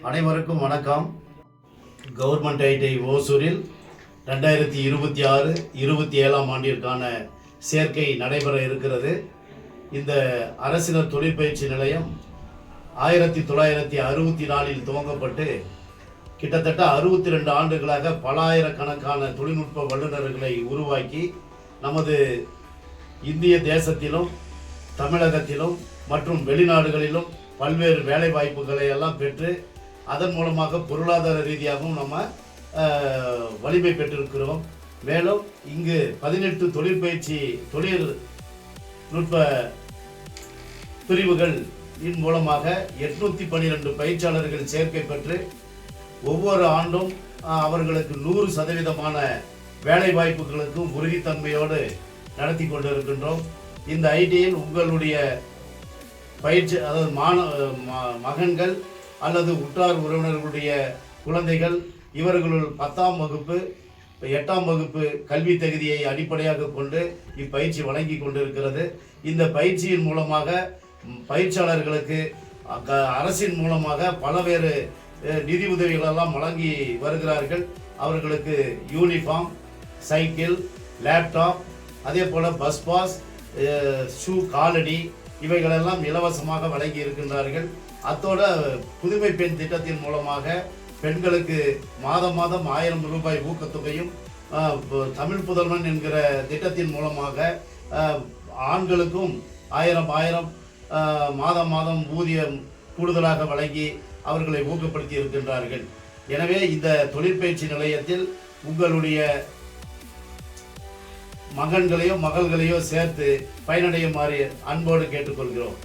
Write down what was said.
அனைவருக்கும் வணக்கம். Government ID ஓசூரில் 2026-27 ஆண்டிற்கான சேர்க்கை நடைபெற இருக்கிறது. இந்த அரசினர் தொழிற்பயிற்சி நிலையம் 1964 துவங்கப்பட்டு கிட்டத்தட்ட 62 ஆண்டுகளாக பல ஆயிரக்கணக்கான தொழில்நுட்ப வல்லுநர்களை உருவாக்கி நமது இந்திய தேசத்திலும் தமிழகத்திலும் மற்றும் வெளிநாடுகளிலும் பல்வேறு வேலை வாய்ப்புகளை எல்லாம் பெற்று அதன் மூலமாக பொருளாதார ரீதியாகவும் நம்ம வலிமை பெற்றிருக்கிறோம். மேலும் இங்கு 18 தொழிற்பயிற்சி தொழில்நுட்ப பிரிவுகள் மூலமாக 812 பயிற்சியாளர்கள் சேர்க்கை பெற்று ஒவ்வொரு ஆண்டும் அவர்களுக்கு 100% வேலை வாய்ப்புகளுக்கும் உறுதித்தன்மையோடு நடத்தி கொண்டிருக்கின்றோம். இந்த ஐடியில் உங்களுடைய பயிற்சி, அதாவது மகன்கள் அல்லது உற்றார் உறவினர்களுடைய குழந்தைகள் இவர்களுள் 10ஆம் வகுப்பு 8ஆம் வகுப்பு கல்வி தகுதியை அடிப்படையாக கொண்டு இப்பயிற்சி வழங்கி கொண்டிருக்கிறது. இந்த பயிற்சியின் மூலமாக பயிற்சியாளர்களுக்கு அரசின் மூலமாக பலவேறு நிதி உதவிகளெல்லாம் வழங்கி வருகிறார்கள். அவர்களுக்கு யூனிஃபார்ம், சைக்கிள், லேப்டாப், அதே போல் பஸ் பாஸ், ஷூ, காலடி இவைகளெல்லாம் இலவசமாக வழங்கி இருக்கின்றார்கள். அத்தோட புதுமை பெண் திட்டத்தின் மூலமாக பெண்களுக்கு மாதம் 1000 ரூபாய் ஊக்கத்தொகையும், தமிழ் புதல்வன் என்கிற திட்டத்தின் மூலமாக ஆண்களுக்கும் 1000 மாதம் ஊதியம் கூடுதலாக வழங்கி அவர்களை ஊக்கப்படுத்தி இருக்கின்றார்கள். எனவே இந்த தொழிற்பயிற்சி நிலையத்தில் உங்களுடைய மகன்களையோ மகள்களையோ சேர்த்து பயனடையுமாறு அன்போடு கேட்டுக்கொள்கிறோம்.